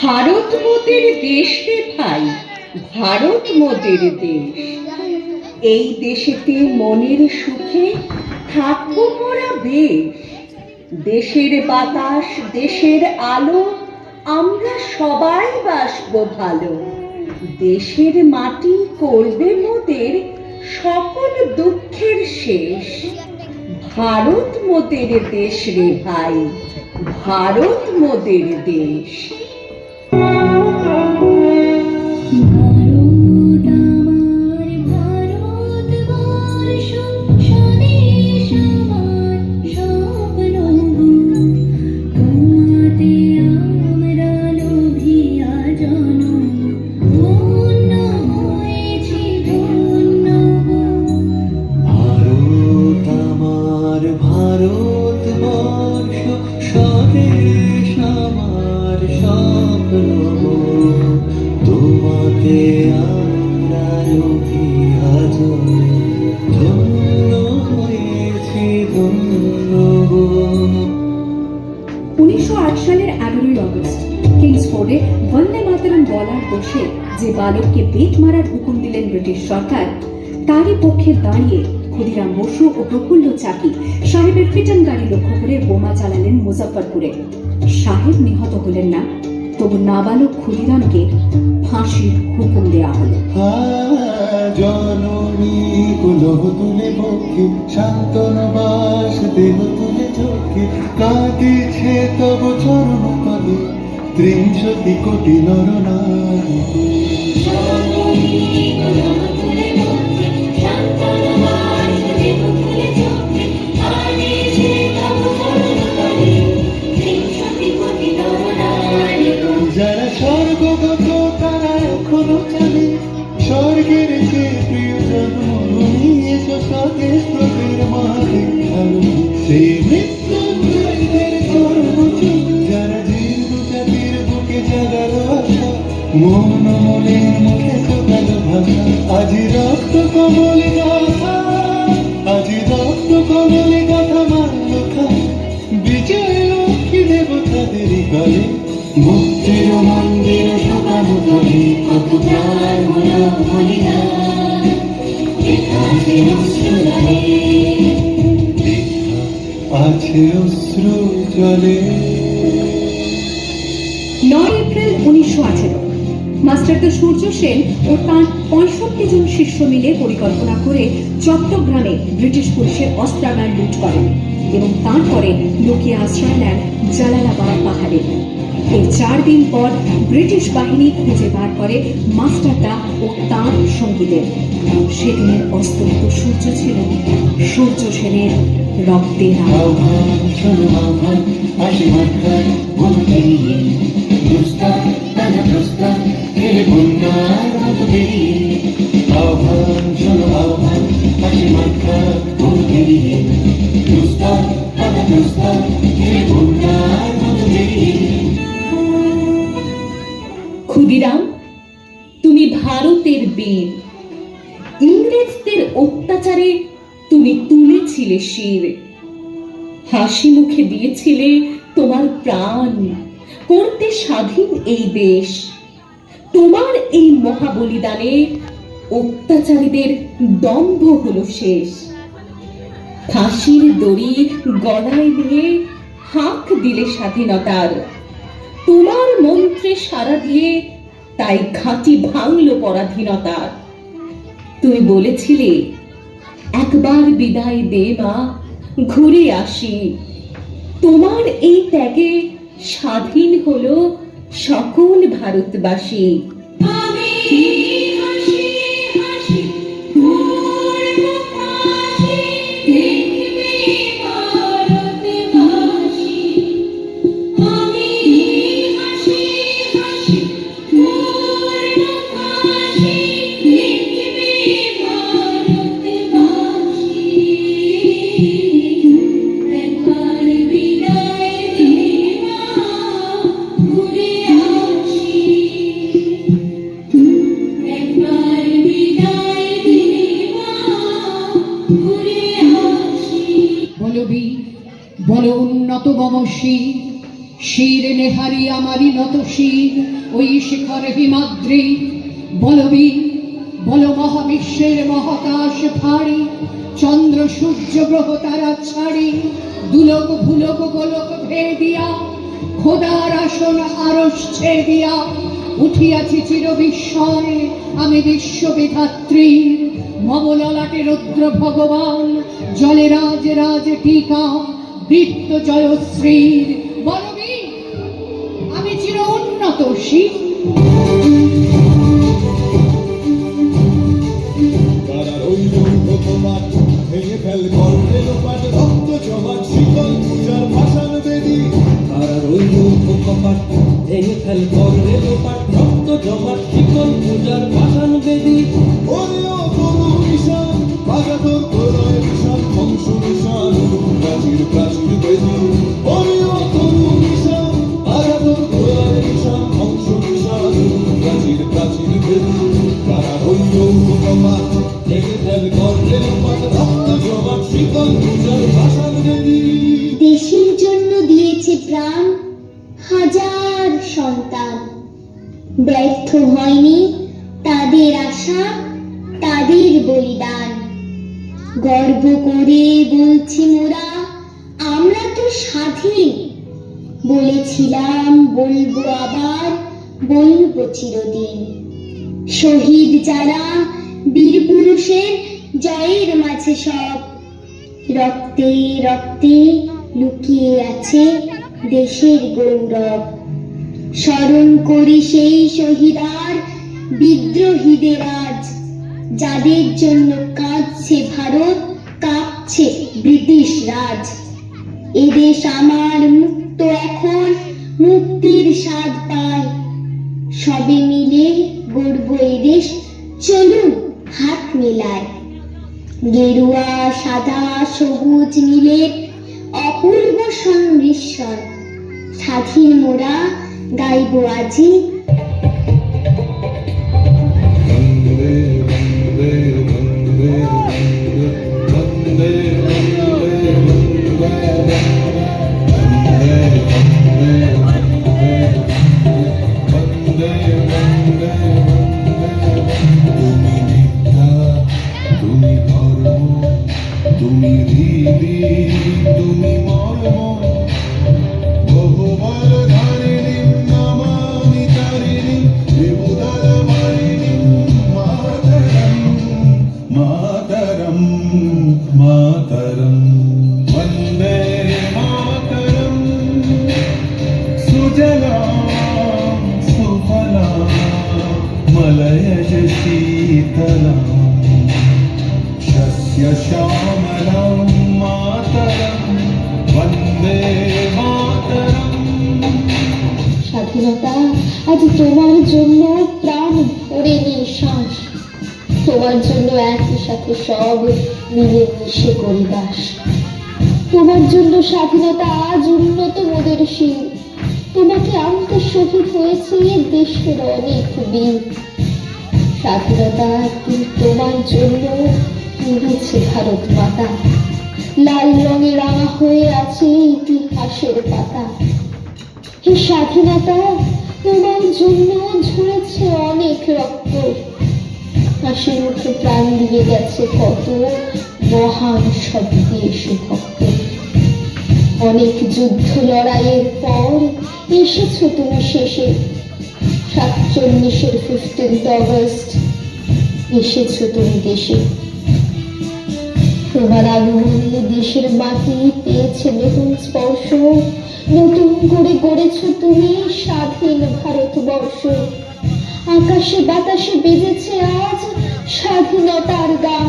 ভারত মোদের দেশ রে ভাই, ভারত মোদের দেশ। এই দেশেতে মনের সুখে থাকবো মোরা বেশ। দেশের বাতাস, দেশের আলো, আমরা সবাই বাসবো ভালো। দেশের মাটি করবে মোদের সকল দুঃখের শেষ। ভারত মোদের দেশ রে ভাই, ভারত মোদের দেশ। সালের 11ই আগস্ট কিংসফোর্ডে বন্দে মাতরম বলার দোষে যে বালককে বেত মারার হুকুম দিলেন ব্রিটিশ সরকার, তারই পক্ষে দাঁড়িয়ে ক্ষুদিরাম বসু ও প্রফুল্ল চাকি সাহেবের ফিটন গাড়ি লক্ষ্য করে বোমা চালালেন মুজফ্ফরপুরে। সাহেব নিহত হলেন না, তবু নাবালক ক্ষুদিরামকে ফাঁসির হুকুম দেয়া হলো। জননী কুলহ তুলে বক্ষে, শান্তনবাস দেহ তুলে চোখে, কাঁদিছে তব চরণ তলে ৩০ কোটি নরনারী। যারা স্বর্গগত তারা এখনো চলে, স্বর্গের যে প্রিয় জন্মভূমি, এসো স্বদেশ প্রভের মাঝে ভালো। সেই মৃত্যুঞ্জয়দের কর্মচি, যারা জীব জাতির বুকে জাগালো আশা, মৌন মনের মুখে শোকালো ভাষা। আজি রক্ত কমলে গাথা, আজি রক্ত কমলে গাথা মাল্য খায়, বিজয় লক্ষ্মী দেবতাদের গলে। মুক্তির মন্দির শুকানো তলে, কত প্রাণ হলো বলিদান, আছে অশ্রু জলে। 9 এপ্রিল 1918 মাস্টারদা সূর্য সেন ও তাঁর 65 জন শিষ্য মিলে পরিকল্পনা করে চট্টগ্রামে ব্রিটিশ পুলিশের অস্ত্রাগার লুট করেন এবং তারপরে লুকিয়ে আশ্রয় নেন জালালাবাদ পাহাড়ে। এর 4 দিন পর ব্রিটিশ বাহিনী খুঁজে বার করে মাস্টারদা ও তাঁর সঙ্গীদের। সেদিনের অস্তমিত সূর্য ছিল সূর্য সেনের রক্তে ক্ষুদিরাম, তুমি ভারতের বীর। ইংরেজদের অত্যাচারে তুমি তুলেছিলে শির, হাসি মুখে দিয়েছিলে তোমার প্রাণ, করতে স্বাধীন এই দেশ। তোমার এই মহাবলিদানে অত্যাচারীদের দম্ভ হলো শেষ। ফাঁসির দড়ি গলায় নিয়ে হাঁক দিলে স্বাধীনতার, তোমার মন্ত্রে সাড়া দিয়ে তাই ঘাঁটি ভাঙল পরাধীনতার। তুমি বলেছিলে, একবার বিদায় দে মা, ঘুরে আসি। তোমার এই ত্যাগে স্বাধীন হলো সকল ভারতবাসী। বল উন্নত মমশী, শির নেহারি আমারই নত শির ওই শিখর হিমাদ্রি বলবীর বল মহাবিশ্বের মহাকাশ ফাড়ি চন্দ্র সূর্য গ্রহ তারা ছাড়ি দুলোক ভুলোক গোলক ভেদিয়া খোদার আসন আরশ ছেদিয়া উঠিয়াছি চির বিস্ময়ে আমি বিশ্ববিধাত্রীর মমললাটে রুদ্র ভগবান জলে রাজ রাজ টিকা বৃত্ত জয়শ্রীর বলবীর আমি চির উন্নত শিব তারা রইল তোমার ভেঙে ফেল করলে লোপাট রক্ত জমাট শীতল পূজার ভাষার বেদি তারা রইল কপাট ভেঙে ফেল করলে লোপাট রক্ত জমাট শিকল পূজার ভাষান বেদি ওরে ও তরু নিশান বাজা তোর প্রলয় নিশান ধ্বংস নিশান প্রাচীর প্রাচীর বেদি ওরে ও তরু নিশান বাজা তোর প্রলয় নিশান ধ্বংস নিশান প্রাচীর প্রাচীর বেদি তারা রইল তোমার ভেঙে ফেল করলে লোপাট রক্ত জমাট শিকল পূজার ভাষান বেদি দেশের জন্য দিয়েছে প্রাণ হাজার সন্তান ব্যর্থ হয়নি তাদের আশা তাদের বলিদান গর্ব করে বলছি মোরা আমরা তো স্বাধীন বলেছিলাম বলবো আবার বলবো চিরদিন শহীদ যারা বীর পুরুষের জয়ের মাঝে সব রক্তে রক্তে লুকিয়ে আছে দেশের গৌরব স্মরণ করি সেই শহীদার বিদ্রোহীদের আজ যাদের জন্য কাঁদছে ভারত কাঁপছে ব্রিটিশ রাজ এদেশ আমার মুক্ত এখন মুক্তির স্বাদ পায় সবে মিলে গড়ব এদেশ চলুন হাত মেলায় গেরুয়া সাদা সবুজ নীলের অপূর্ব সংমিশ্রণ স্বাধীন মোরা গাইব আজি তুমি ধর্ম তুমি রীতি তুমি মর্ম বহুবল ধারিণী নমামি তারিণী বিবুধর মারিণী মাতরম মাতরম মাতরম বন্দে মাতরম সুজলাম সুফলাম মলয়জ শীতলাম শ্যামলাম মাতরম বন্দে মাতরম স্বাধীনতা আজ তোমার জন্য প্রাণ ভরে নিঃশ্বাস তোমার জন্য একই সাথে সব মিলে মিশে করি দাস তোমার জন্য স্বাধীনতা আজ উন্নত মোদের শির তোমাকে আনতে শহীদ হয়েছে দেশের অনেক বীর স্বাধীনতা একদিন তোমার জন্য নিয়েছে ভারত মাতা লাল রঙে রাঙা হয়ে আছে ইতিহাসের পাতা হে স্বাধীনতা তোমার জন্য ঝরেছে অনেক রক্ত হাসি মুখে প্রাণ দিয়ে গেছে কত মহান সব দেশভক্ত অনেক যুদ্ধ লড়াইয়ের পর এসেছো তুমি শেষে 47-এর 15th অগস্ট এসেছো তুমি দেশে তোমার আগমনে দেশের মাটি পেয়েছে নতুন স্পর্শ নতুন করে গড়েছো তুমি স্বাধীন ভারতবর্ষ আকাশে বাতাসে বেজেছে আজ স্বাধীনতার গান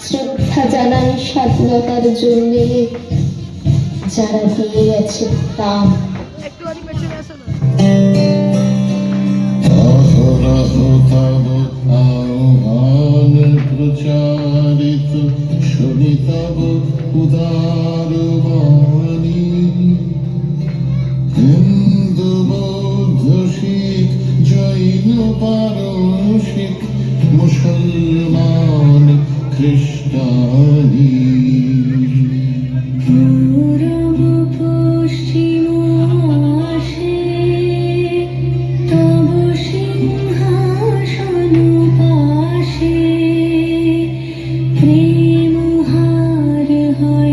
শ্রদ্ধা জানাই স্বাধীনতার জন্য যারা দিয়ে গেছে প্রাণ অহরহ তব আহ্বান প্রচারিত শুনি তব উদার বাণী হিন্দু বৌদ্ধ শিখ জৈন পারসিক মুসলমান খ্রিস্টানি পূরব পশ্চিম হয়